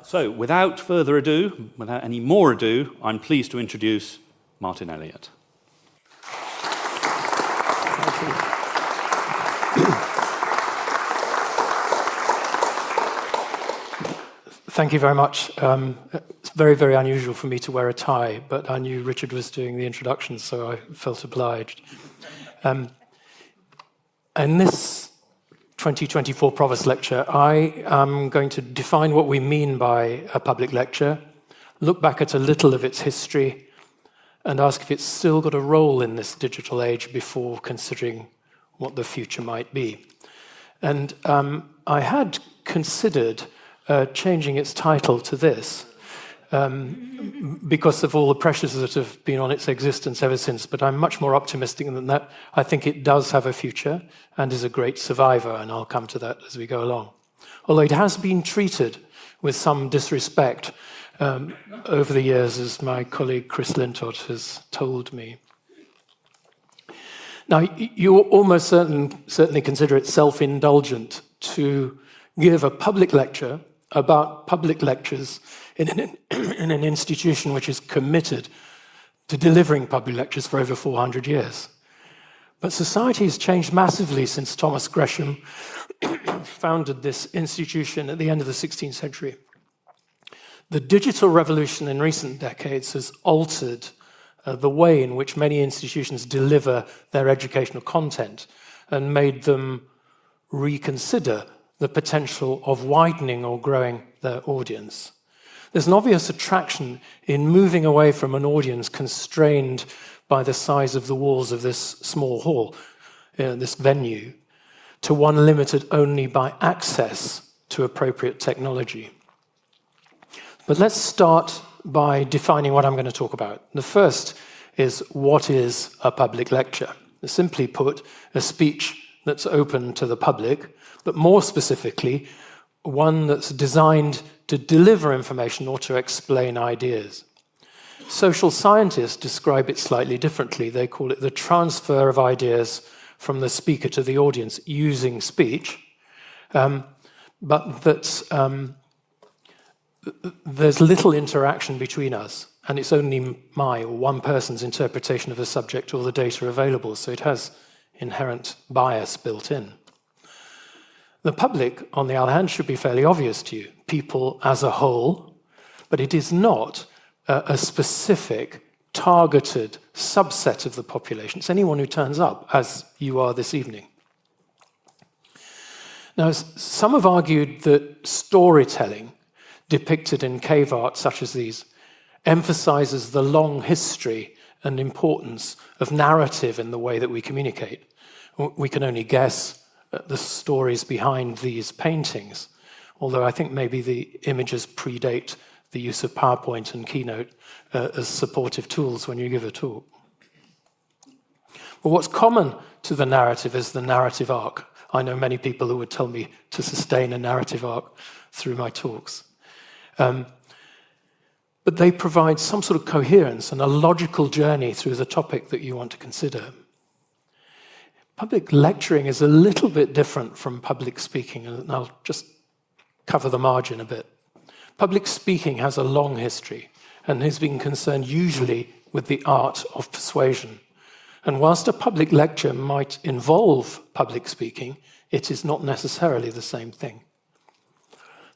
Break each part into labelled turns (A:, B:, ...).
A: So, without further ado, without any more ado, I'm pleased to introduce Martin Elliott.
B: Thank you very much. It's very, very unusual for me to wear a tie, but I knew Richard was doing the introduction, so I felt obliged. In this 2024 Provost lecture, I am going to define what we mean by a public lecture, look back at a little of its history, and ask if it's still got a role in this digital age before considering what the future might be. And I had considered changing its title to this because of all the pressures that have been on its existence ever since, but I'm much more optimistic than that. I think it does have a future and is a great survivor, and I'll come to that as we go along. Although it has been treated with some disrespect over the years, as my colleague Chris Lintott has told me. Now, you almost certainly consider it self-indulgent to give a public lecture about public lectures in an institution which is committed to delivering public lectures for over 400 years. But society has changed massively since Thomas Gresham founded this institution at the end of the 16th century. The digital revolution in recent decades has altered the way in which many institutions deliver their educational content and made them reconsider the potential of widening or growing their audience. There's an obvious attraction in moving away from an audience constrained by the size of the walls of this small hall, this venue, to one limited only by access to appropriate technology. But let's start by defining what I'm going to talk about. The first is, what is a public lecture? Simply put, a speech that's open to the public, but more specifically, one that's designed to deliver information or to explain ideas. Social scientists describe it slightly differently. They call it the transfer of ideas from the speaker to the audience using speech, but that there's little interaction between us, and it's only my or one person's interpretation of the subject or the data available, so it has inherent bias built in. The public, on the other hand, should be fairly obvious to you, people as a whole, but it is not a specific, targeted subset of the population. It's anyone who turns up, as you are this evening. Now, some have argued that storytelling, depicted in cave art such as these, emphasizes the long history and importance of narrative in the way that we communicate. We can only guess the stories behind these paintings, although I think maybe the images predate the use of PowerPoint and Keynote as supportive tools when you give a talk. But what's common to the narrative is the narrative arc. I know many people who would tell me to sustain a narrative arc through my talks. But they provide some sort of coherence and a logical journey through the topic that you want to consider. Public lecturing is a little bit different from public speaking, and I'll just cover the margin a bit. Public speaking has a long history and has been concerned usually with the art of persuasion. And whilst a public lecture might involve public speaking, it is not necessarily the same thing.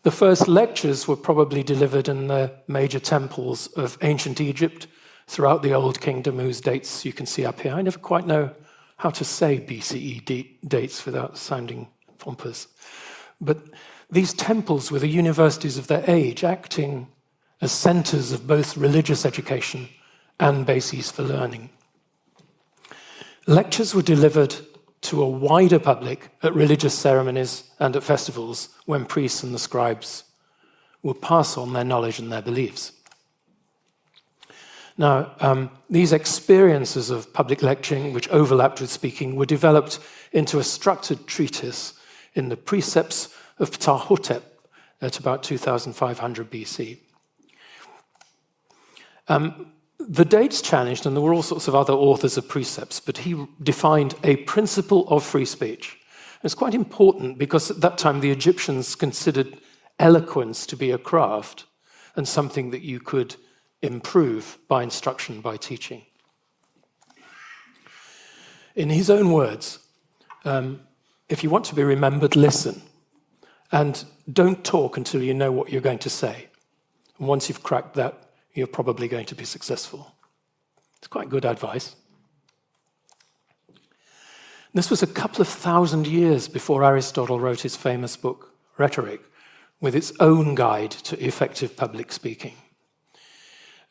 B: The first lectures were probably delivered in the major temples of ancient Egypt throughout the Old Kingdom, whose dates you can see up here. I never quite know how to say BCE dates without sounding pompous. But these temples were the universities of their age, acting as centers of both religious education and bases for learning. Lectures were delivered to a wider public at religious ceremonies and at festivals when priests and the scribes would pass on their knowledge and their beliefs. Now, these experiences of public lecturing, which overlapped with speaking, were developed into a structured treatise in the Precepts of Ptah-hotep at about 2500 BC. The dates challenged, and there were all sorts of other authors of precepts, but he defined a principle of free speech. It's quite important because at that time the Egyptians considered eloquence to be a craft and something that you could improve by instruction, by teaching. In his own words, if you want to be remembered, listen. And don't talk until you know what you're going to say. And once you've cracked that, you're probably going to be successful. It's quite good advice. This was a couple of thousand years before Aristotle wrote his famous book, Rhetoric, with its own guide to effective public speaking.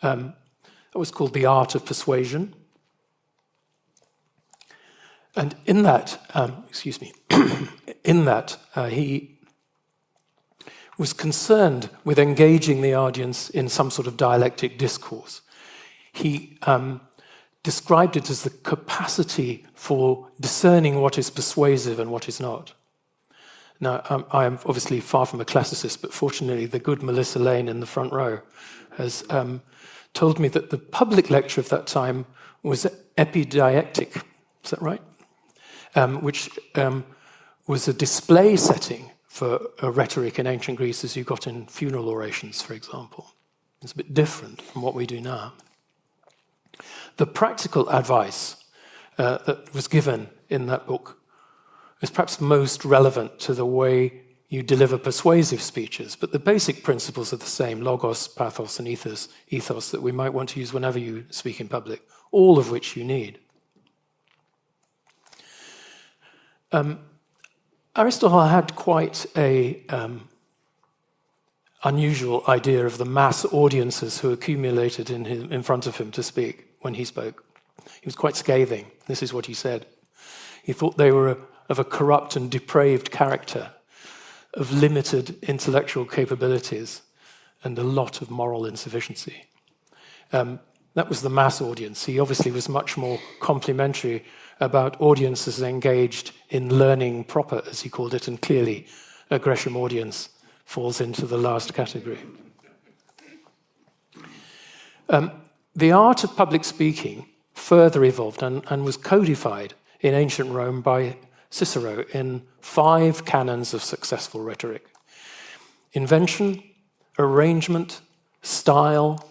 B: It was called The Art of Persuasion. And in that, he was concerned with engaging the audience in some sort of dialectic discourse. He described it as the capacity for discerning what is persuasive and what is not. Now, I am obviously far from a classicist, but fortunately the good Melissa Lane in the front row has told me that the public lecture of that time was epidietic. Is that right? Which was a display setting for a rhetoric in ancient Greece as you got in funeral orations, for example. It's a bit different from what we do now. The practical advice that was given in that book is perhaps most relevant to the way you deliver persuasive speeches, but the basic principles are the same: logos, pathos, and ethos that we might want to use whenever you speak in public, all of which you need. Aristotle had quite a unusual idea of the mass audiences who accumulated in front of him to speak when he spoke. He was quite scathing. This is what he said. He thought they were of a corrupt and depraved character, of limited intellectual capabilities, and a lot of moral insufficiency. That was the mass audience. He obviously was much more complimentary about audiences engaged in learning proper, as he called it, and clearly a Gresham audience falls into the last category. The art of public speaking further evolved and was codified in ancient Rome by Cicero in 5 canons of successful rhetoric: invention, arrangement, style,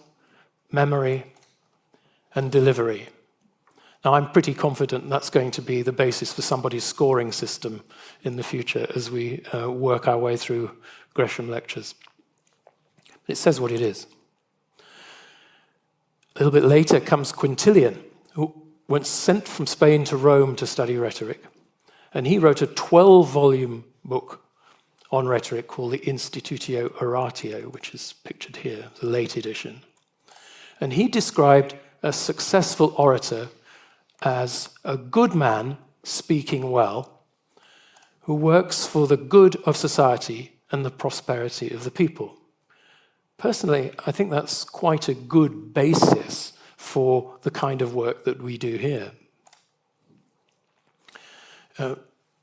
B: memory, and delivery. Now, I'm pretty confident that's going to be the basis for somebody's scoring system in the future as we work our way through Gresham lectures. It says what it is. A little bit later comes Quintilian, who was sent from Spain to Rome to study rhetoric. And he wrote a 12-volume book on rhetoric called the Institutio Oratio, which is pictured here, the late edition. And he described a successful orator as a good man speaking well, who works for the good of society and the prosperity of the people. Personally, I think that's quite a good basis for the kind of work that we do here.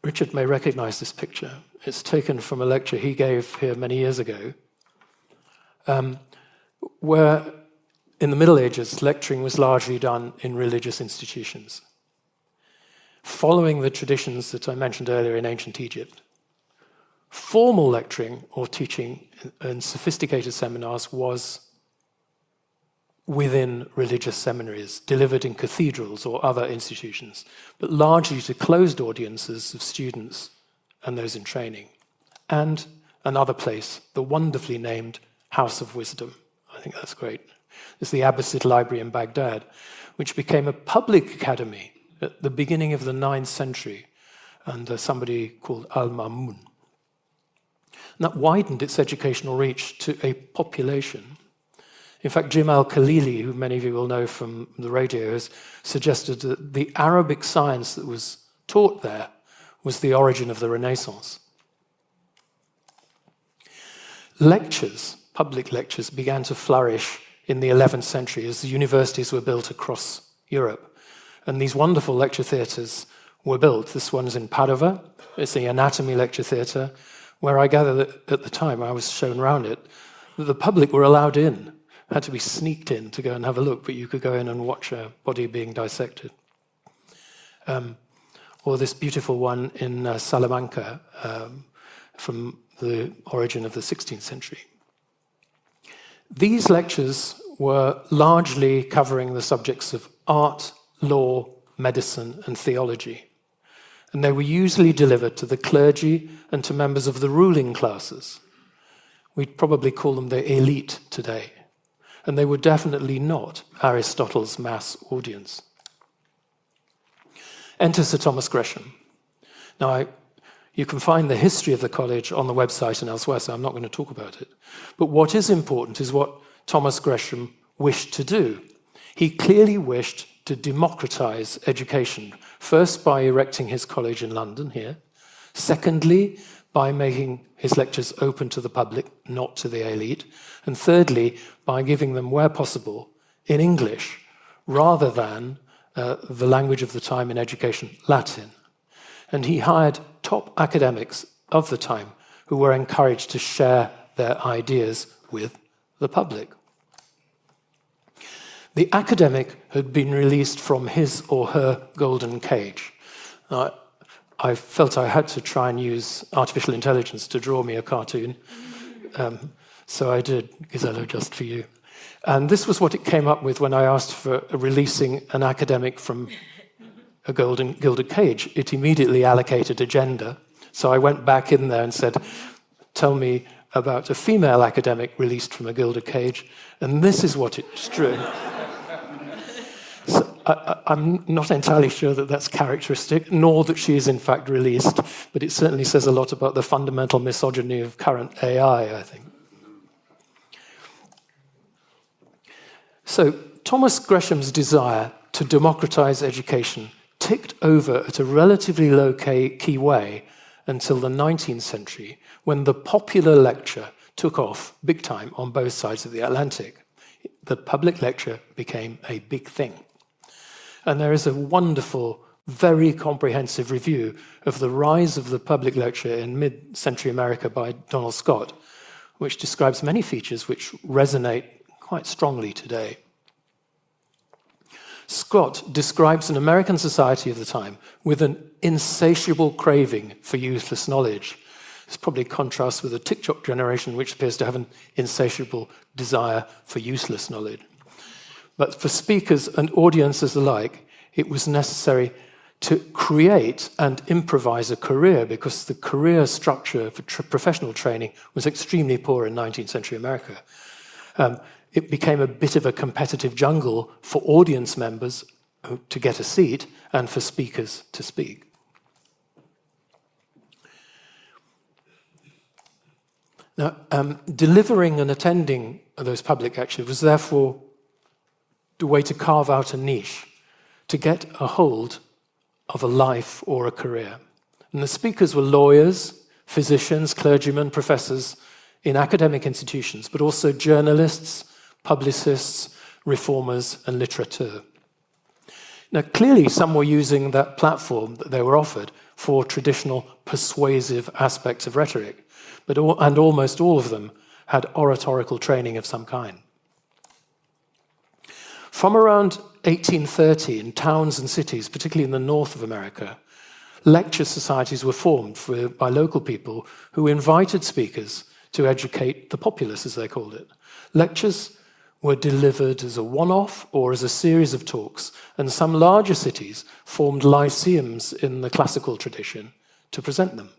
B: Richard may recognize this picture. It's taken from a lecture he gave here many years ago, where in the Middle Ages, lecturing was largely done in religious institutions, following the traditions that I mentioned earlier in ancient Egypt. Formal lecturing or teaching in sophisticated seminars was within religious seminaries, delivered in cathedrals or other institutions, but largely to closed audiences of students and those in training. And another place, the wonderfully named House of Wisdom. I think that's great. It's the Abbasid Library in Baghdad, which became a public academy at the beginning of the 9th century under somebody called Al-Ma'mun. And that widened its educational reach to a population. In fact, Jim al-Khalili, who many of you will know from the radio, has suggested that the Arabic science that was taught there was the origin of the Renaissance. Lectures, public lectures, began to flourish in the 11th century as the universities were built across Europe. And these wonderful lecture theatres were built. This one's in Padova. It's the Anatomy Lecture Theatre, where I gather that at the time I was shown around it, that the public were allowed in, had to be sneaked in to go and have a look, but you could go in and watch a body being dissected. Or this beautiful one in Salamanca, from the origin of the 16th century. These lectures were largely covering the subjects of art, law, medicine, and theology. And they were usually delivered to the clergy and to members of the ruling classes. We'd probably call them the elite today. And they were definitely not Aristotle's mass audience. Enter Sir Thomas Gresham. Now, you can find the history of the college on the website and elsewhere, so I'm not going to talk about it. But what is important is what Thomas Gresham wished to do. He clearly wished to democratize education, first by erecting his college in London here, secondly, by making his lectures open to the public, not to the elite, and thirdly, by giving them, where possible, in English, rather than the language of the time in education, Latin. And he hired top academics of the time who were encouraged to share their ideas with the public. The academic had been released from his or her golden cage. I felt I had to try and use artificial intelligence to draw me a cartoon, so I did, Gisello, just for you. And this was what it came up with when I asked for releasing an academic from a gilded cage. It immediately allocated a gender. So I went back in there and said, tell me about a female academic released from a gilded cage. And this is what it drew. So I'm not entirely sure that that's characteristic, nor that she is in fact released, but it certainly says a lot about the fundamental misogyny of current AI, I think. So Thomas Gresham's desire to democratize education ticked over at a relatively low-key way until the 19th century, when the popular lecture took off big time on both sides of the Atlantic. The public lecture became a big thing. And there is a wonderful, very comprehensive review of the rise of the public lecture in mid-century America by Donald Scott, which describes many features which resonate quite strongly today. Scott describes an American society of the time with an insatiable craving for useless knowledge. This probably contrasts with the TikTok generation, which appears to have an insatiable desire for useless knowledge. But for speakers and audiences alike, it was necessary to create and improvise a career, because the career structure for professional training was extremely poor in 19th century America. It became a bit of a competitive jungle for audience members to get a seat and for speakers to speak. Now, delivering and attending those public lectures was therefore the way to carve out a niche, to get a hold of a life or a career. And the speakers were lawyers, physicians, clergymen, professors in academic institutions, but also journalists, publicists, reformers, and littérateurs. Now, clearly, some were using that platform that they were offered for traditional persuasive aspects of rhetoric, and almost all of them had oratorical training of some kind. From around 1830, in towns and cities, particularly in the north of America, lecture societies were formed by local people who invited speakers to educate the populace, as they called it. Lectures were delivered as a one-off or as a series of talks, and some larger cities formed lyceums in the classical tradition to present them.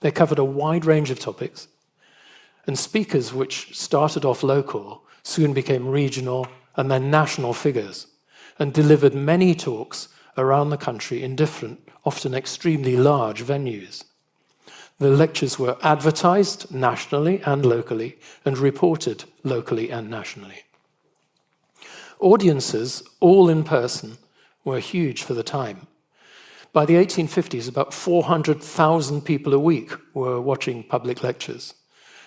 B: They covered a wide range of topics, and speakers which started off local soon became regional and then national figures, and delivered many talks around the country in different, often extremely large venues. The lectures were advertised nationally and locally, and reported locally and nationally. Audiences, all in person, were huge for the time. By the 1850s, about 400,000 people a week were watching public lectures,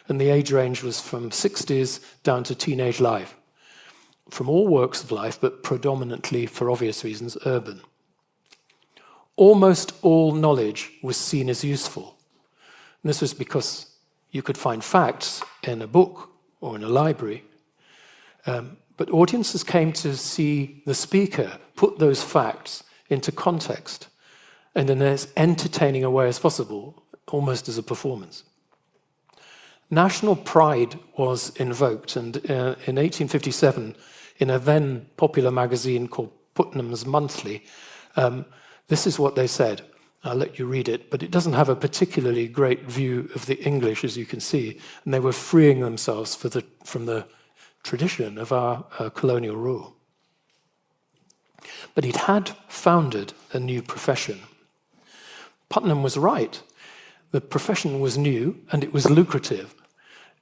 B: and the age range was from 60s down to teenage life, from all walks of life, but predominantly, for obvious reasons, urban. Almost all knowledge was seen as useful. And this was because you could find facts in a book or in a library, but audiences came to see the speaker put those facts into context and in as entertaining a way as possible, almost as a performance. National pride was invoked, and in 1857, in a then popular magazine called Putnam's Monthly, this is what they said. I'll let you read it, but it doesn't have a particularly great view of the English, as you can see, and they were freeing themselves from the tradition of our colonial rule. But it had founded a new profession. Putnam was right. The profession was new and it was lucrative.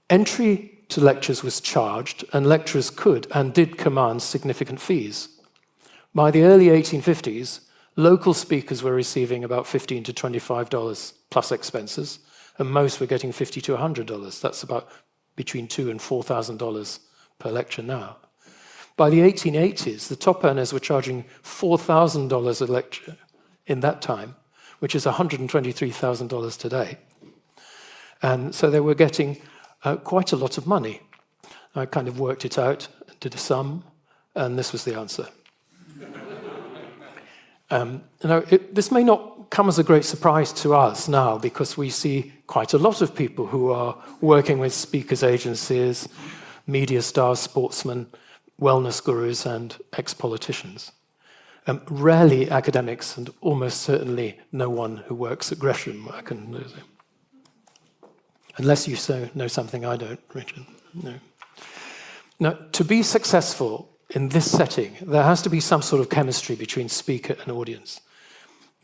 B: Entry to lectures was charged, and lecturers could and did command significant fees. By the early 1850s, local speakers were receiving about $15 to $25 plus expenses, and most were getting $50 to $100. That's about between $2,000 and $4,000 per lecture now. By the 1880s, the top earners were charging $4,000 a lecture in that time, which is $123,000 today. And so they were getting quite a lot of money. I kind of worked it out, did a sum, and this was the answer. This may not come as a great surprise to us now, because we see quite a lot of people who are working with speakers agencies, media stars, sportsmen, wellness gurus, and ex-politicians. Rarely academics, and almost certainly no one who works at Gresham, I can say. Unless you know something I don't, Richard. No. Now, to be successful in this setting, there has to be some sort of chemistry between speaker and audience.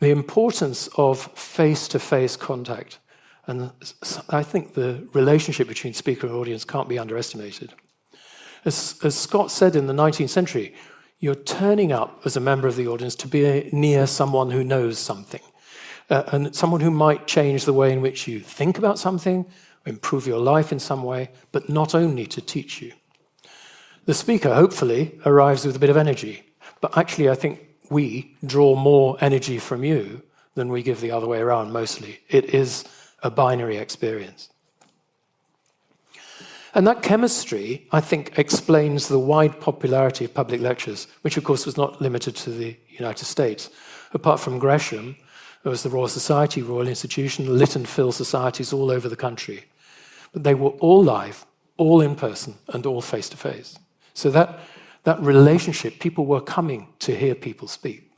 B: The importance of face-to-face contact, and I think the relationship between speaker and audience can't be underestimated. As Scott said in the 19th century, you're turning up as a member of the audience to be near someone who knows something, and someone who might change the way in which you think about something, improve your life in some way, but not only to teach you. The speaker, hopefully, arrives with a bit of energy, but actually I think we draw more energy from you than we give the other way around mostly. It is a binary experience. And that chemistry, I think, explains the wide popularity of public lectures, which of course was not limited to the United States. Apart from Gresham, there was the Royal Society, Royal Institution, lit and fill societies all over the country. But they were all live, all in person, and all face-to-face. So that relationship, people were coming to hear people speak.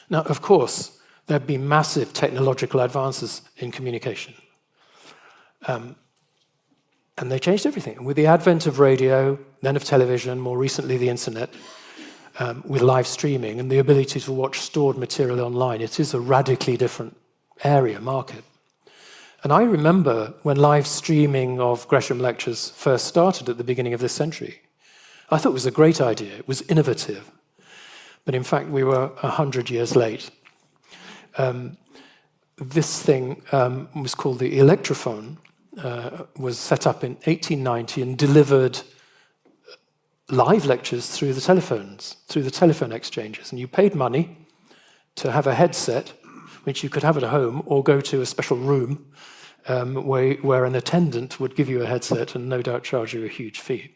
B: Now, of course, there have been massive technological advances in communication. And they changed everything. With the advent of radio, then of television, more recently the internet, with live streaming and the ability to watch stored material online, it is a radically different market. And I remember when live streaming of Gresham lectures first started at the beginning of this century. I thought it was a great idea. It was innovative. But in fact, we were 100 years late. This thing was called the electrophone, was set up in 1890 and delivered live lectures through the telephones, through the telephone exchanges. And you paid money to have a headset, which you could have at home, or go to a special room where an attendant would give you a headset and no doubt charge you a huge fee.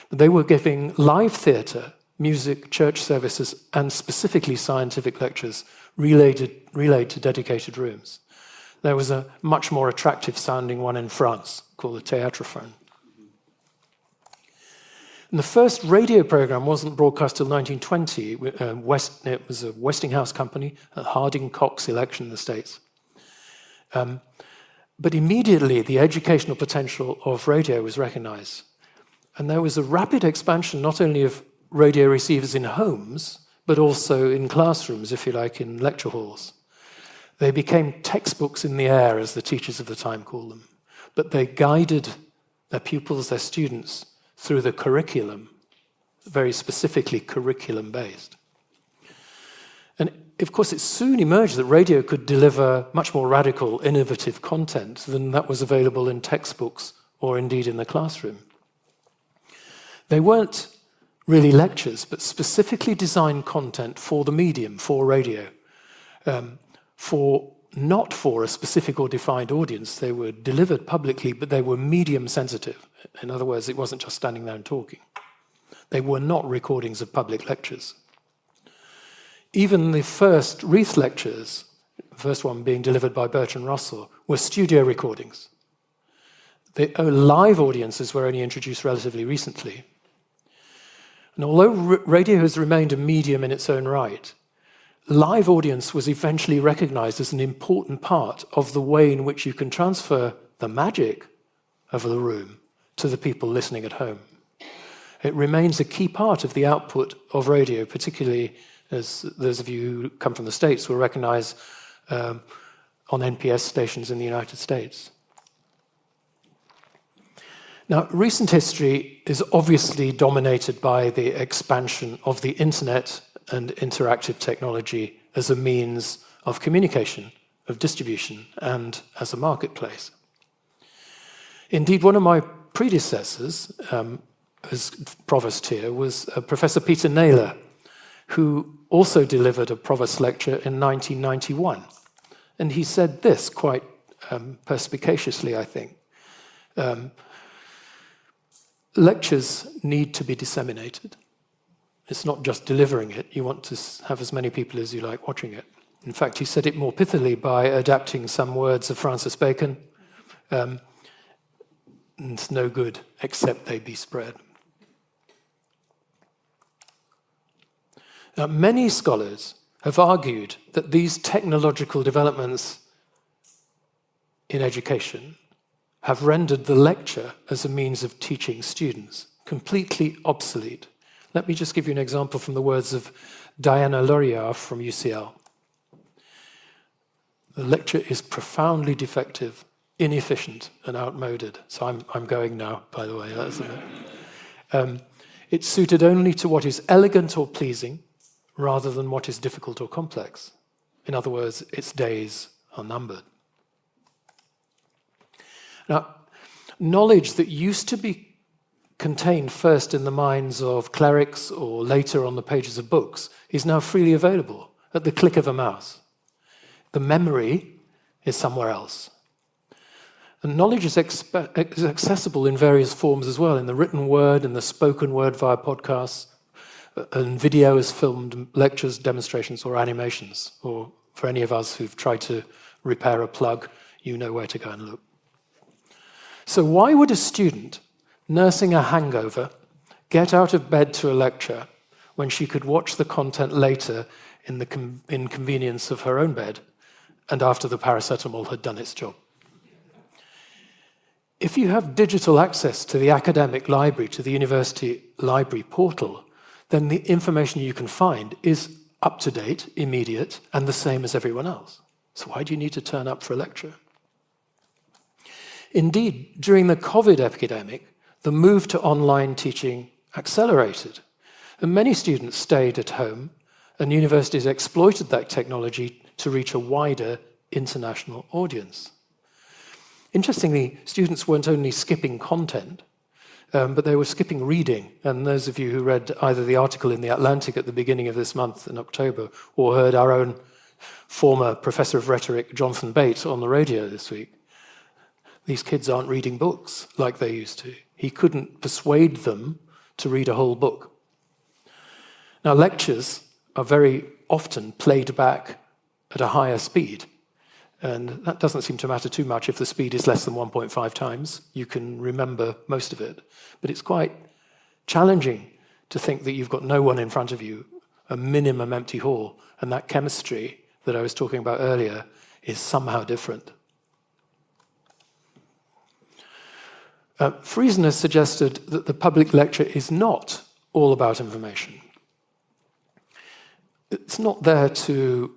B: But they were giving live theatre, music, church services, and specifically scientific lectures relayed to dedicated rooms. There was a much more attractive sounding one in France called the Théâtrophone. And the first radio program wasn't broadcast till 1920. It was a Westinghouse company, a Harding-Cox election in the States. But immediately the educational potential of radio was recognized. And there was a rapid expansion not only of radio receivers in homes, but also in classrooms, if you like, in lecture halls. They became textbooks in the air, as the teachers of the time called them. But they guided their pupils, their students, through the curriculum, very specifically curriculum-based. And of course, it soon emerged that radio could deliver much more radical, innovative content than that was available in textbooks or indeed in the classroom. They weren't really lectures, but specifically designed content for the medium, for radio, not for a specific or defined audience. They were delivered publicly, but they were medium sensitive. In other words, it wasn't just standing there and talking. They were not recordings of public lectures. Even the first Reith lectures, the first one being delivered by Bertrand Russell, were studio recordings. The live audiences were only introduced relatively recently. And although radio has remained a medium in its own right, live audience was eventually recognized as an important part of the way in which you can transfer the magic of the room to the people listening at home. It remains a key part of the output of radio, particularly as those of you who come from the States will recognize on NPS stations in the United States. Now, recent history is obviously dominated by the expansion of the internet and interactive technology as a means of communication, of distribution, and as a marketplace. Indeed, one of my predecessors as Provost here was Professor Peter Naylor, who also delivered a Provost lecture in 1991. And he said this quite perspicaciously, I think. Lectures need to be disseminated. It's not just delivering it. You want to have as many people as you like watching it. In fact, he said it more pithily by adapting some words of Francis Bacon. It's no good except they be spread. Now, many scholars have argued that these technological developments in education have rendered the lecture as a means of teaching students completely obsolete. Let me just give you an example from the words of Diana Laurier from UCL. The lecture is profoundly defective, inefficient, and outmoded. So I'm going now, by the way. It's suited only to what is elegant or pleasing, rather than what is difficult or complex. In other words, its days are numbered. Now, knowledge that used to be contained first in the minds of clerics or later on the pages of books is now freely available at the click of a mouse. The memory is somewhere else. And knowledge is accessible in various forms as well, in the written word and the spoken word via podcasts, and video as filmed lectures, demonstrations, or animations. Or for any of us who've tried to repair a plug, you know where to go and look. So why would a student nursing a hangover get out of bed to a lecture when she could watch the content later in the inconvenience of her own bed and after the paracetamol had done its job? If you have digital access to the academic library, to the university library portal, then the information you can find is up to date, immediate, and the same as everyone else. So why do you need to turn up for a lecture? Indeed, during the COVID epidemic, the move to online teaching accelerated, and many students stayed at home, and universities exploited that technology to reach a wider international audience. Interestingly, students weren't only skipping content, but they were skipping reading. And those of you who read either the article in The Atlantic at the beginning of this month in October, or heard our own former professor of rhetoric, Jonathan Bate, on the radio this week, these kids aren't reading books like they used to. He couldn't persuade them to read a whole book. Now, lectures are very often played back at a higher speed. And that doesn't seem to matter too much if the speed is less than 1.5 times. You can remember most of it. But it's quite challenging to think that you've got no one in front of you, a minimum empty hall, and that chemistry that I was talking about earlier is somehow different. Friesen has suggested that the public lecture is not all about information. It's not there to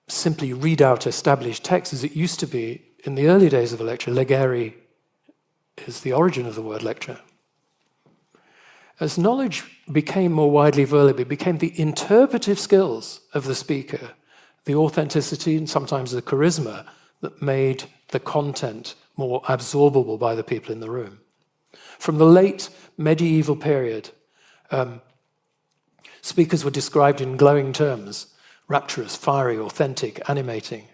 B: simply read out established texts as it used to be in the early days of a lecture. Legere is the origin of the word lecture. As knowledge became more widely available, it became the interpretive skills of the speaker, the authenticity and sometimes the charisma that made the content more absorbable by the people in the room. From the late medieval period, speakers were described in glowing terms: rapturous, fiery, authentic, animating.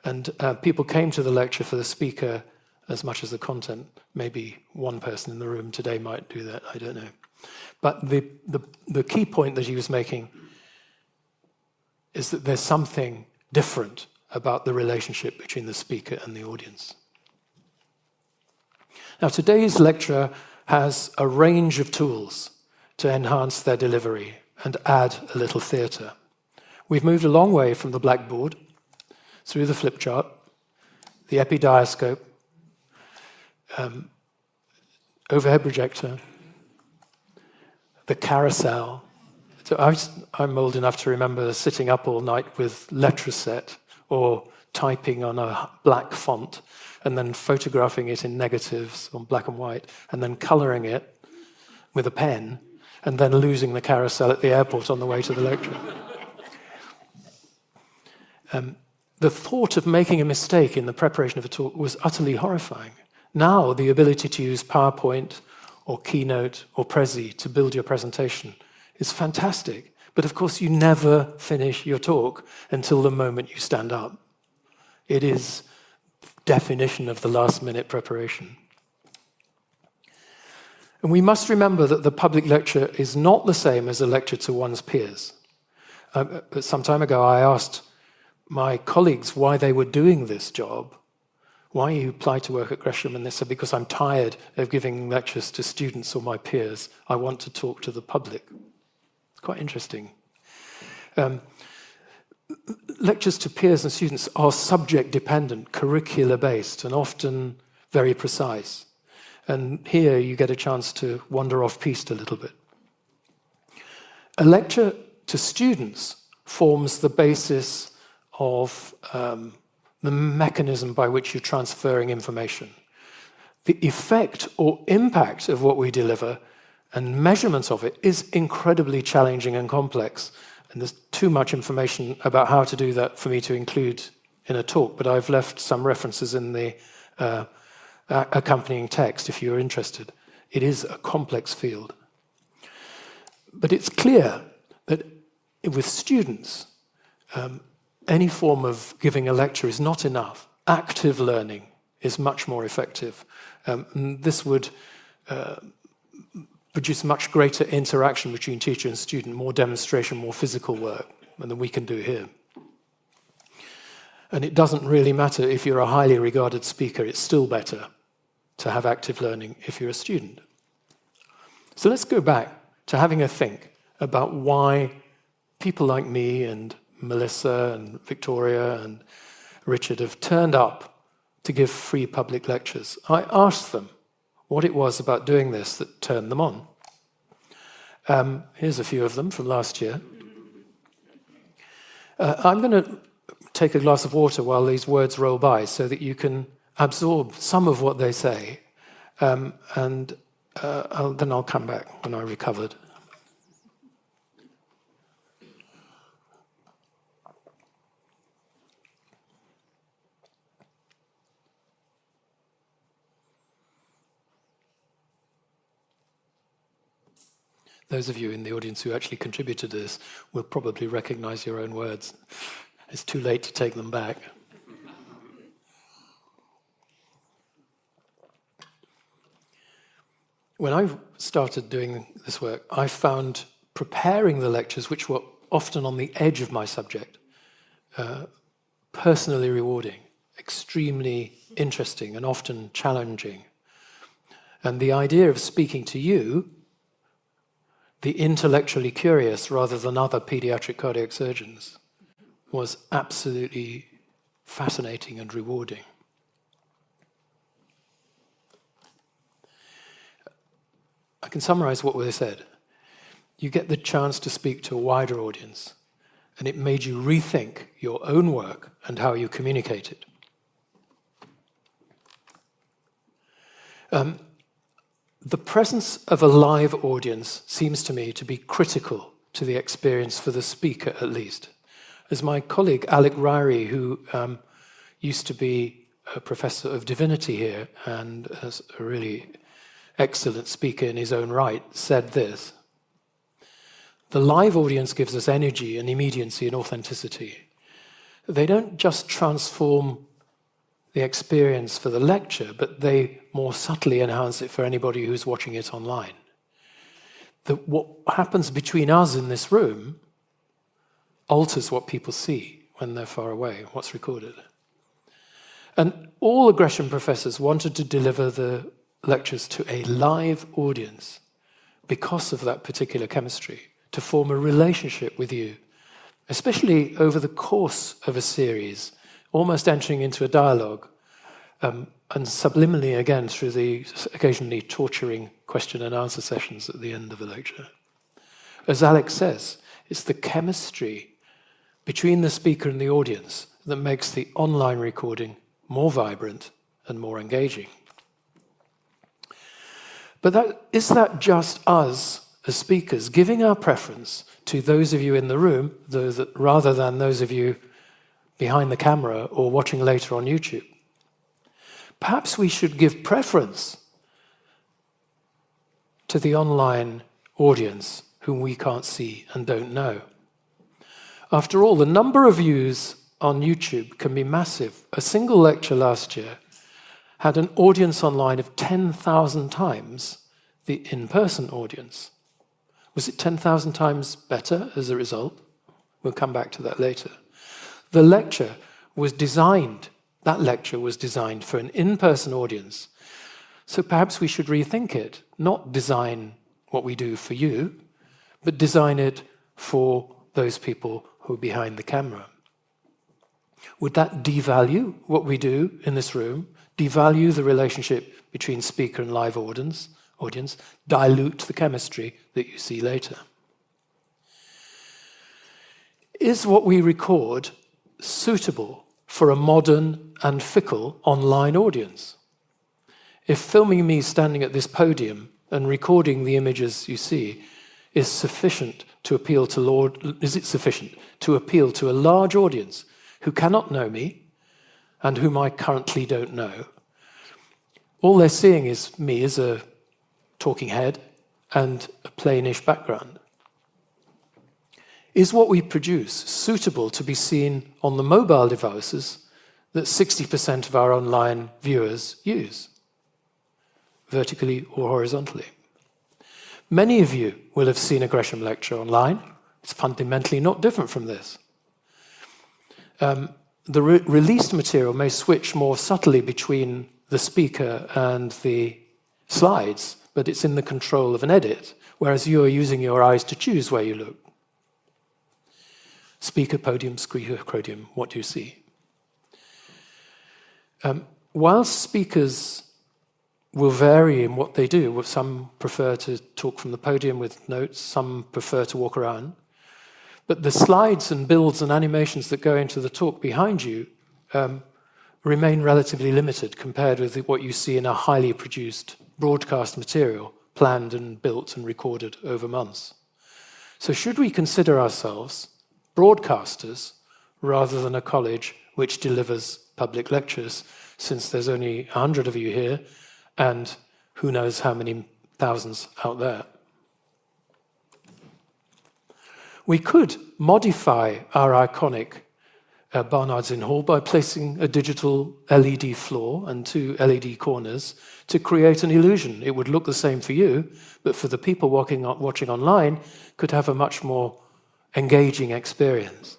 B: And people came to the lecture for the speaker as much as the content. Maybe one person in the room today might do that, I don't know. But the key point that he was making is that there's something different about the relationship between the speaker and the audience. Now, today's lecturer has a range of tools to enhance their delivery and add a little theatre. We've moved a long way from the blackboard, through the flip chart, the epidiascope, overhead projector, the carousel. So I'm old enough to remember sitting up all night with Letraset or typing on a black font and then photographing it in negatives on black and white and then colouring it with a pen and then losing the carousel at the airport on the way to the lecture. The thought of making a mistake in the preparation of a talk was utterly horrifying. Now, the ability to use PowerPoint or Keynote or Prezi to build your presentation is fantastic. But of course, you never finish your talk until the moment you stand up. It is definition of the last-minute preparation. And we must remember that the public lecture is not the same as a lecture to one's peers. Some time ago, I asked my colleagues why they were doing this job. Why you apply to work at Gresham? And they said, because I'm tired of giving lectures to students or my peers. I want to talk to the public. It's quite interesting. Lectures to peers and students are subject-dependent, curricular-based, and often very precise. And here you get a chance to wander off-piste a little bit. A lecture to students forms the basis of the mechanism by which you're transferring information. The effect or impact of what we deliver and measurement of it is incredibly challenging and complex. And there's too much information about how to do that for me to include in a talk, but I've left some references in the accompanying text if you're interested. It is a complex field. But it's clear that with students, any form of giving a lecture is not enough. Active learning is much more effective. This would produce much greater interaction between teacher and student, more demonstration, more physical work than we can do here. And it doesn't really matter if you're a highly regarded speaker, it's still better to have active learning if you're a student. So let's go back to having a think about why people like me and Melissa and Victoria and Richard have turned up to give free public lectures. I asked them what it was about doing this that turned them on. Here's a few of them from last year. I'm going to take a glass of water while these words roll by so that you can absorb some of what they say, and then I'll come back when I've recovered. Those of you in the audience who actually contributed to this will probably recognize your own words. It's too late to take them back. When I started doing this work, I found preparing the lectures, which were often on the edge of my subject, personally rewarding, extremely interesting, and often challenging. And the idea of speaking to you, the intellectually curious rather than other pediatric cardiac surgeons, was absolutely fascinating and rewarding. I can summarize what was said. You get the chance to speak to a wider audience, and it made you rethink your own work and how you communicate it. The presence of a live audience seems to me to be critical to the experience for the speaker, at least. As my colleague Alec Ryrie, who used to be a professor of divinity here and as a really excellent speaker in his own right, said this: the live audience gives us energy and immediacy and authenticity. They don't just transform the experience for the lecture, but they more subtly enhance it for anybody who's watching it online. What happens between us in this room alters what people see. when they're far away, what's recorded. And all the Gresham professors wanted to deliver the lectures to a live audience because of that particular chemistry, to form a relationship with you, especially over the course of a series, almost entering into a dialogue, and subliminally again through the occasionally torturing question and answer sessions at the end of a lecture. As Alex says, it's the chemistry between the speaker and the audience that makes the online recording more vibrant and more engaging. But is that just us as speakers giving our preference to those of you in the room rather than those of you behind the camera or watching later on YouTube? Perhaps we should give preference to the online audience whom we can't see and don't know. After all, the number of views on YouTube can be massive. A single lecture last year had an audience online of 10,000 times the in-person audience. Was it 10,000 times better as a result? We'll come back to that later. The lecture was designed for an in-person audience. So perhaps we should rethink it, not design what we do for you, but design it for those people who are behind the camera. Would that devalue what we do in this room, devalue the relationship between speaker and live audience, dilute the chemistry that you see later? Is what we record suitable for a modern and fickle online audience? If filming me standing at this podium and recording the images you see is sufficient to appeal to a large audience who cannot know me and whom I currently don't know, all they're seeing is me as a talking head and a plainish background. Is what we produce suitable to be seen on the mobile devices that 60% of our online viewers use, vertically or horizontally? Many of you will have seen a Gresham lecture online. It's fundamentally not different from this. The released material may switch more subtly between the speaker and the slides, but it's in the control of an edit, whereas you are using your eyes to choose where you look. Speaker, podium, what do you see? While speakers will vary in what they do, some prefer to talk from the podium with notes, some prefer to walk around, but the slides and builds and animations that go into the talk behind you remain relatively limited compared with what you see in a highly produced broadcast material, planned and built and recorded over months. So should we consider ourselves broadcasters rather than a college which delivers public lectures, since there's only 100 of you here and who knows how many thousands out there? We could modify our iconic Barnard's in Hall by placing a digital LED floor and 2 LED corners to create an illusion. It would look the same for you, but for the people watching online, could have a much more engaging experience.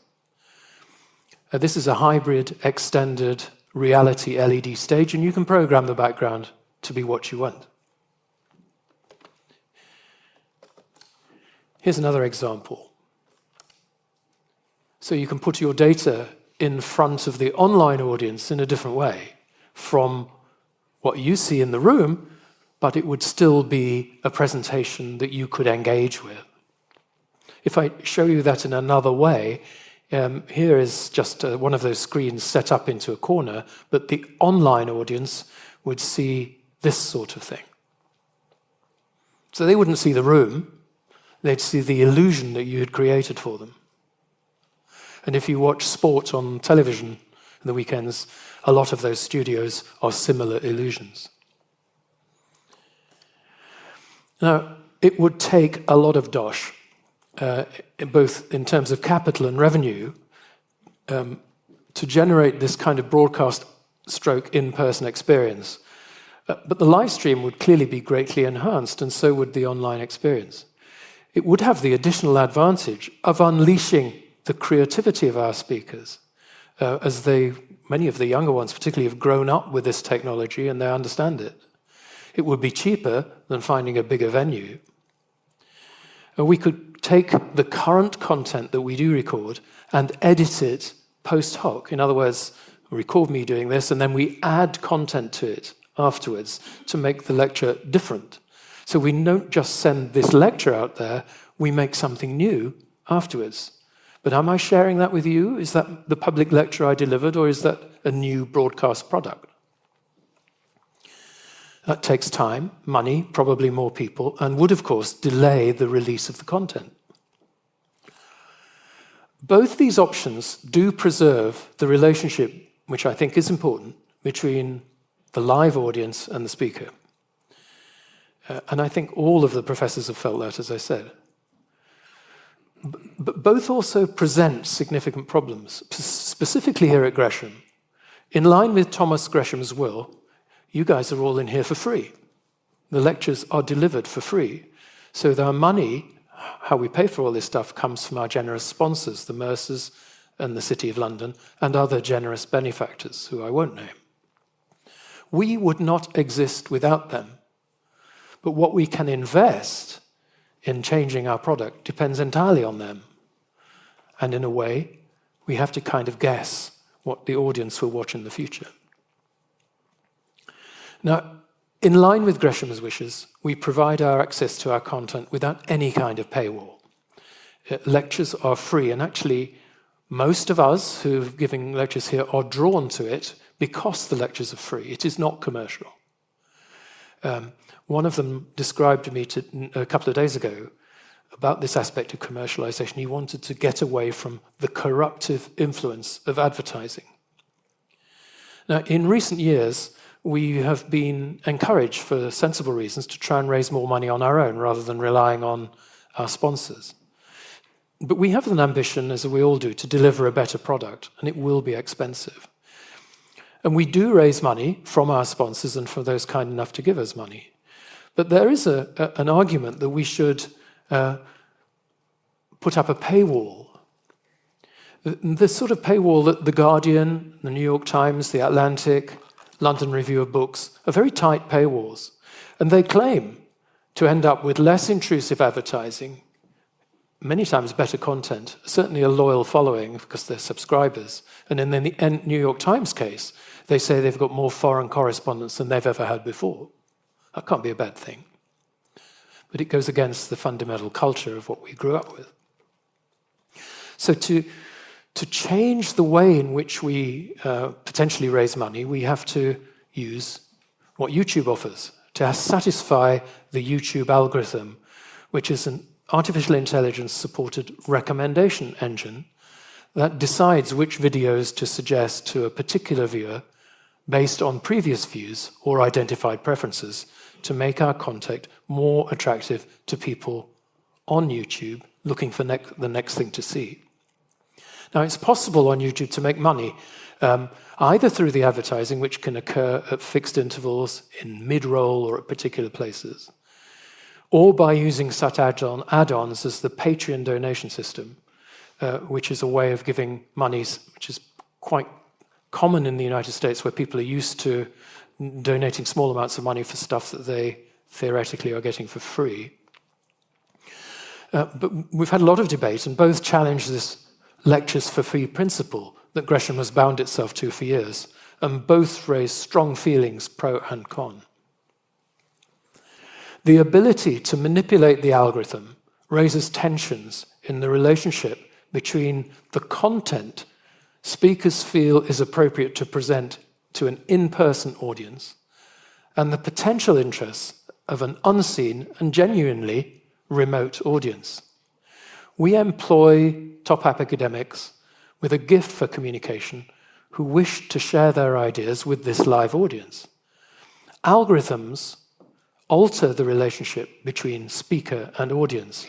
B: This is a hybrid extended reality LED stage, and you can program the background to be what you want. Here's another example. So you can put your data in front of the online audience in a different way from what you see in the room, but it would still be a presentation that you could engage with. If I show you that in another way, here is just one of those screens set up into a corner, but the online audience would see this sort of thing. So they wouldn't see the room, they'd see the illusion that you had created for them. And if you watch sport on television in the weekends, a lot of those studios are similar illusions. Now, it would take a lot of dosh, both in terms of capital and revenue, to generate this kind of broadcast stroke in-person experience. But the live stream would clearly be greatly enhanced, and so would the online experience. It would have the additional advantage of unleashing the creativity of our speakers as many of the younger ones particularly have grown up with this technology and they understand it. It would be cheaper than finding a bigger venue. And we could take the current content that we do record and edit it post hoc. In other words, record me doing this, and then we add content to it afterwards to make the lecture different. So we don't just send this lecture out there, we make something new afterwards. But am I sharing that with you? Is that the public lecture I delivered, or is that a new broadcast product? That takes time, money, probably more people, and would, of course, delay the release of the content. Both these options do preserve the relationship, which I think is important, between the live audience and the speaker. And I think all of the professors have felt that, as I said. But both also present significant problems, specifically here at Gresham. In line with Thomas Gresham's will, you guys are all in here for free. The lectures are delivered for free. So our money, how we pay for all this stuff, comes from our generous sponsors, the Mercers and the City of London, and other generous benefactors, who I won't name. We would not exist without them. But what we can invest in changing our product depends entirely on them. And in a way, we have to kind of guess what the audience will watch in the future. Now, in line with Gresham's wishes, we provide our access to our content without any kind of paywall. Lectures are free, and actually, most of us who are giving lectures here are drawn to it because the lectures are free. It is not commercial. One of them described to me a couple of days ago about this aspect of commercialization. He wanted to get away from the corruptive influence of advertising. Now, in recent years, we have been encouraged, for sensible reasons, to try and raise more money on our own rather than relying on our sponsors. But we have an ambition, as we all do, to deliver a better product, and it will be expensive. And we do raise money from our sponsors and from those kind enough to give us money. But there is an argument that we should put up a paywall. The sort of paywall that The Guardian, the New York Times, the Atlantic, London Review of Books are very tight paywalls. And they claim to end up with less intrusive advertising, many times better content, certainly a loyal following because they're subscribers. And in the New York Times case, they say they've got more foreign correspondents than they've ever had before. That can't be a bad thing. But it goes against the fundamental culture of what we grew up with. So to change the way in which we potentially raise money, we have to use what YouTube offers to satisfy the YouTube algorithm, which is an artificial intelligence-supported recommendation engine that decides which videos to suggest to a particular viewer based on previous views or identified preferences to make our content more attractive to people on YouTube looking for the next thing to see. Now, it's possible on YouTube to make money, either through the advertising, which can occur at fixed intervals, in mid-roll, or at particular places, or by using such add-ons as the Patreon donation system, which is a way of giving monies, which is quite common in the United States, where people are used to donating small amounts of money for stuff that they theoretically are getting for free. But we've had a lot of debate, and both challenge this lectures for free principle that Gresham has bound itself to for years, and both raise strong feelings pro and con. The ability to manipulate the algorithm raises tensions in the relationship between the content speakers feel is appropriate to present to an in-person audience and the potential interests of an unseen and genuinely remote audience. We employ top academics with a gift for communication who wish to share their ideas with this live audience. Algorithms alter the relationship between speaker and audience,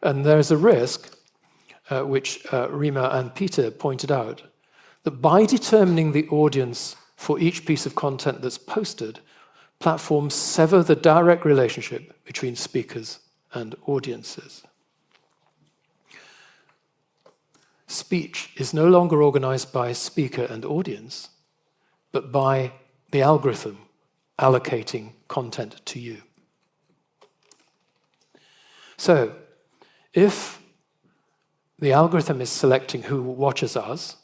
B: and there's a risk, which Rima and Peter pointed out, that by determining the audience for each piece of content that's posted, platforms sever the direct relationship between speakers and audiences. speech is no longer organized by speaker and audience, but by the algorithm allocating content to you. So, if the algorithm is selecting who watches us,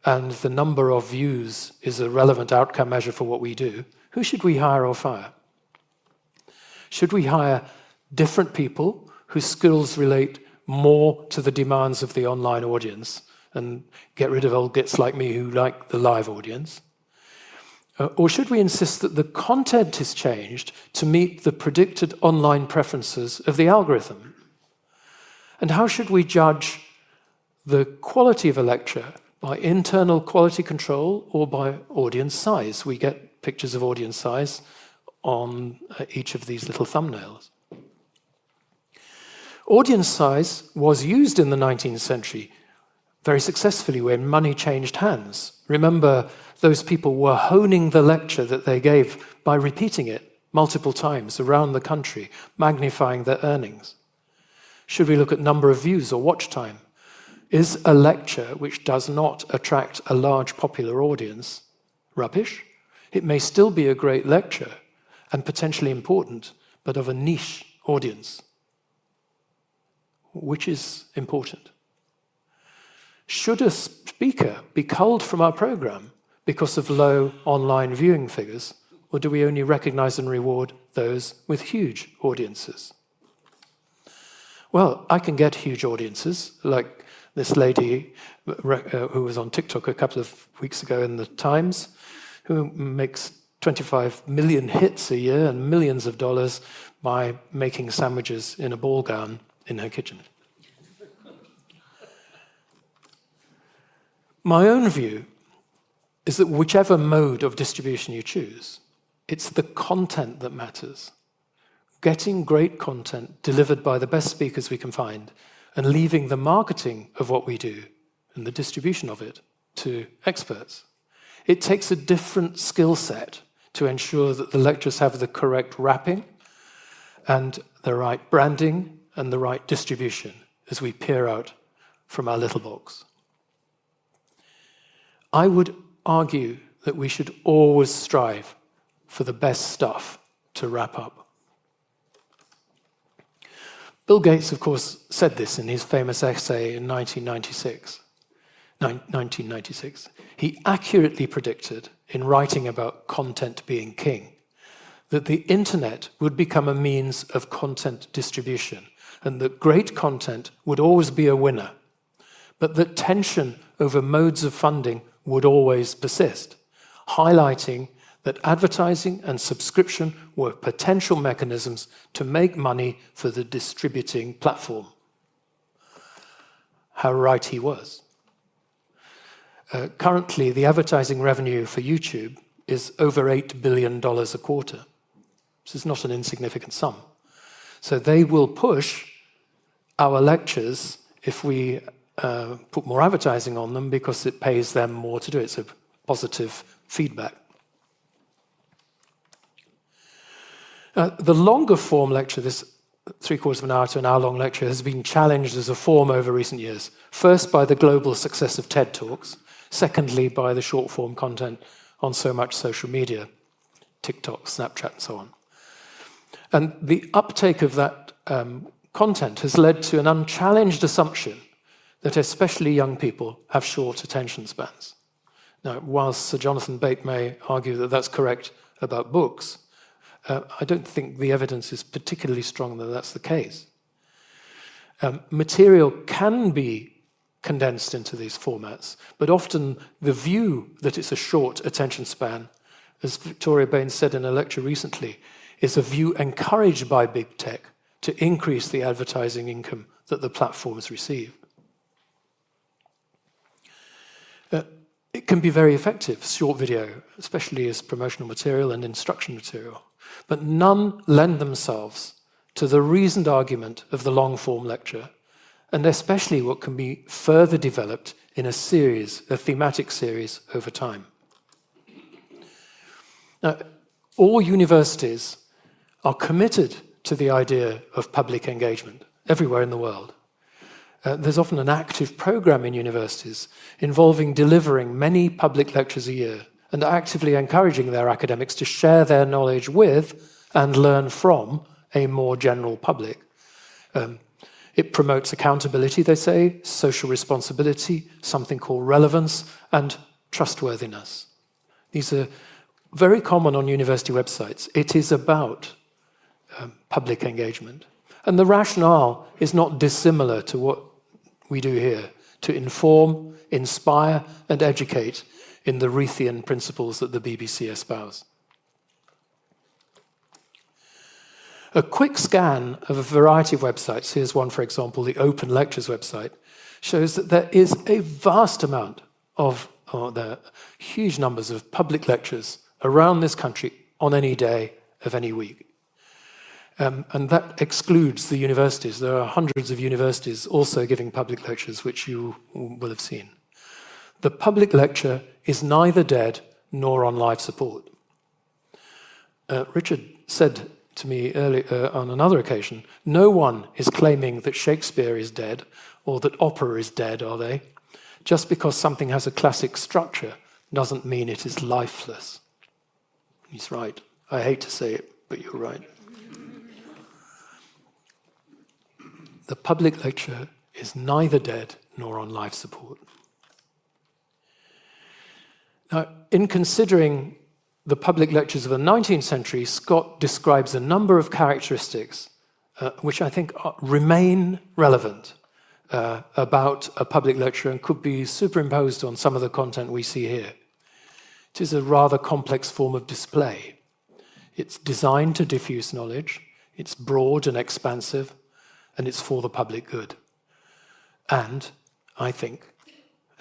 B: and the number of views is a relevant outcome measure for what we do, who should we hire or fire? Should we hire different people whose skills relate more to the demands of the online audience and get rid of old gits like me who like the live audience? Or should we insist that the content is changed to meet the predicted online preferences of the algorithm? And how should we judge the quality of a lecture by internal quality control or by audience size? We get pictures of audience size on each of these little thumbnails. Audience size was used in the 19th century very successfully when money changed hands. Remember, those people were honing the lecture that they gave by repeating it multiple times around the country, magnifying their earnings. Should we look at number of views or watch time? Is a lecture which does not attract a large popular audience rubbish? It may still be a great lecture and potentially important, but of a niche audience. Which is important? Should a speaker be culled from our program because of low online viewing figures, or do we only recognize and reward those with huge audiences? Well, I can get huge audiences, like this lady who was on TikTok a couple of weeks ago in the Times, who makes 25 million hits a year and millions of dollars by making sandwiches in a ball gown in her kitchen. My own view is that whichever mode of distribution you choose, it's the content that matters. Getting great content delivered by the best speakers we can find and leaving the marketing of what we do and the distribution of it to experts. It takes a different skill set to ensure that the lectures have the correct wrapping and the right branding and the right distribution as we peer out from our little box. I would argue that we should always strive for the best stuff to wrap up. Bill Gates, of course, said this in his famous essay in 1996. He accurately predicted, in writing about content being king, that the internet would become a means of content distribution and that great content would always be a winner, but that tension over modes of funding would always persist, highlighting that advertising and subscription were potential mechanisms to make money for the distributing platform. How right he was. Currently, the advertising revenue for YouTube is over $8 billion a quarter. This is not an insignificant sum. So they will push our lectures if we put more advertising on them because it pays them more to do it. It's a positive feedback. The longer form lecture, this 3/4 of an hour to an hour long lecture, has been challenged as a form over recent years. First by the global success of TED Talks, secondly by the short form content on so much social media, TikTok, Snapchat, and so on. And the uptake of that content has led to an unchallenged assumption that especially young people have short attention spans. Now, whilst Sir Jonathan Bate may argue that that's correct about books, I don't think the evidence is particularly strong that that's the case. Material can be condensed into these formats, but often the view that it's a short attention span, as Victoria Baines said in a lecture recently, is a view encouraged by big tech to increase the advertising income that the platforms receive. It can be very effective, short video, especially as promotional material and instruction material, but none lend themselves to the reasoned argument of the long-form lecture, and especially what can be further developed in a series, a thematic series over time. Now, all universities are committed to the idea of public engagement everywhere in the world. There's often an active program in universities involving delivering many public lectures a year and actively encouraging their academics to share their knowledge with and learn from a more general public. It promotes accountability, they say, social responsibility, something called relevance, and trustworthiness. These are very common on university websites. It is about public engagement. And the rationale is not dissimilar to what we do here, to inform, inspire, and educate in the Reithian principles that the BBC espouse. A quick scan of a variety of websites, here's one, for example, the Open Lectures website, shows that there is a vast amount of, there are huge numbers of public lectures around this country on any day of any week. And that excludes the universities. There are hundreds of universities also giving public lectures, which you will have seen. The public lecture is neither dead nor on life support. Richard said to me earlier on another occasion, no one is claiming that Shakespeare is dead or that opera is dead, are they? Just because something has a classic structure doesn't mean it is lifeless. He's right. I hate to say it, but you're right. The public lecture is neither dead nor on life support. Now, in considering the public lectures of the 19th century, Scott describes a number of characteristics which I think remain relevant about a public lecture and could be superimposed on some of the content we see here. It is a rather complex form of display. It's designed to diffuse knowledge, it's broad and expansive, and it's for the public good. And, I think,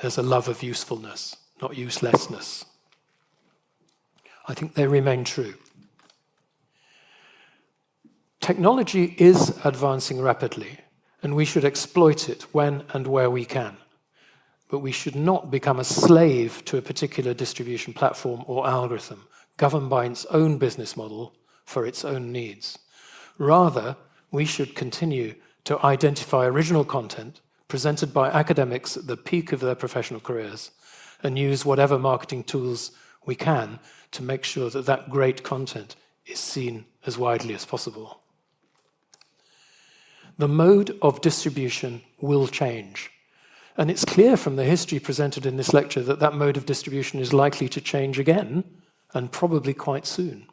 B: there's a love of usefulness, not uselessness. I think they remain true. Technology is advancing rapidly, and we should exploit it when and where we can. But we should not become a slave to a particular distribution platform or algorithm, governed by its own business model for its own needs. Rather, we should continue to identify original content presented by academics at the peak of their professional careers and use whatever marketing tools we can to make sure that that great content is seen as widely as possible. The mode of distribution will change. And it's clear from the history presented in this lecture that that mode of distribution is likely to change again, and probably quite soon.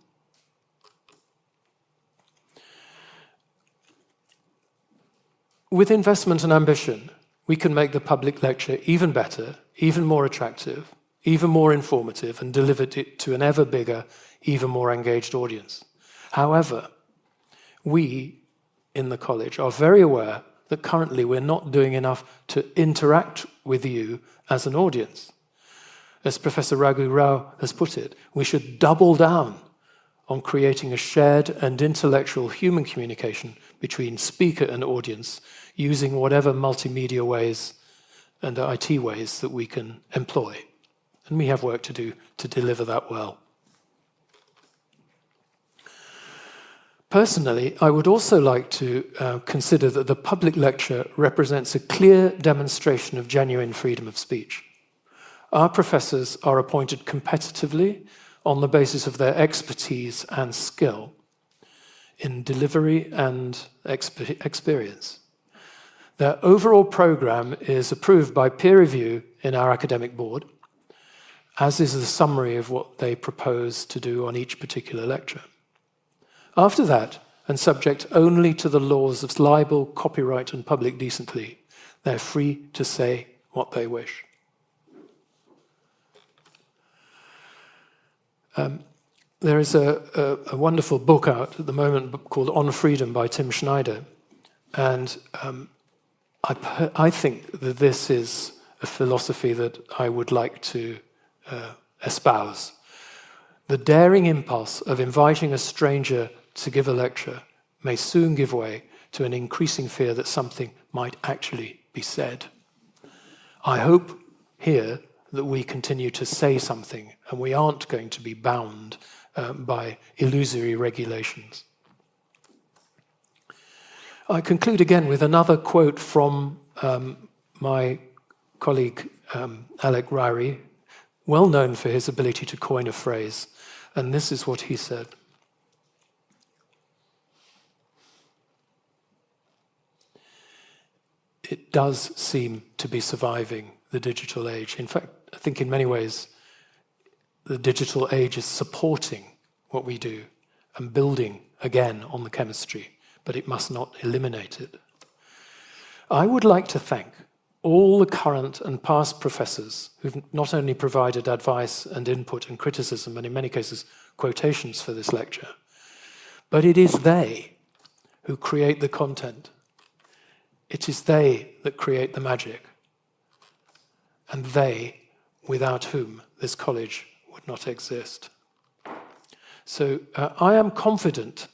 B: With investment and ambition, we can make the public lecture even better, even more attractive, even more informative, and deliver it to an ever bigger, even more engaged audience. However, we in the college are very aware that currently we're not doing enough to interact with you as an audience. As Professor Raghu Rao has put it, we should double down on creating a shared and intellectual human communication between speaker and audience using whatever multimedia ways and IT ways that we can employ. And we have work to do to deliver that well. Personally, I would also like to consider that the public lecture represents a clear demonstration of genuine freedom of speech. Our professors are appointed competitively on the basis of their expertise and skill in delivery and experience. Their overall program is approved by peer review in our academic board, as is the summary of what they propose to do on each particular lecture. After that, and subject only to the laws of libel, copyright, and public decency, they're free to say what they wish. There is a wonderful book out at the moment called On Freedom by Tim Schneider. And I think that this is a philosophy that I would like to espouse. The daring impulse of inviting a stranger to give a lecture may soon give way to an increasing fear that something might actually be said. I hope here that we continue to say something and we aren't going to be bound by illusory regulations. I conclude again with another quote from my colleague Alec Ryrie, well known for his ability to coin a phrase, and this is what he said. It does seem to be surviving the digital age. In fact, I think in many ways, the digital age is supporting what we do and building again on the chemistry, but it must not eliminate it. I would like to thank all the current and past professors who've not only provided advice and input and criticism, and in many cases quotations for this lecture, but it is they who create the content. It is they that create the magic, and they without whom this college would not exist. So I am confident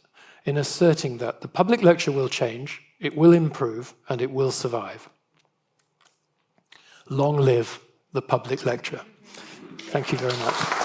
B: in asserting that the public lecture will change, it will improve, and it will survive. Long live the public lecture. Thank you very much.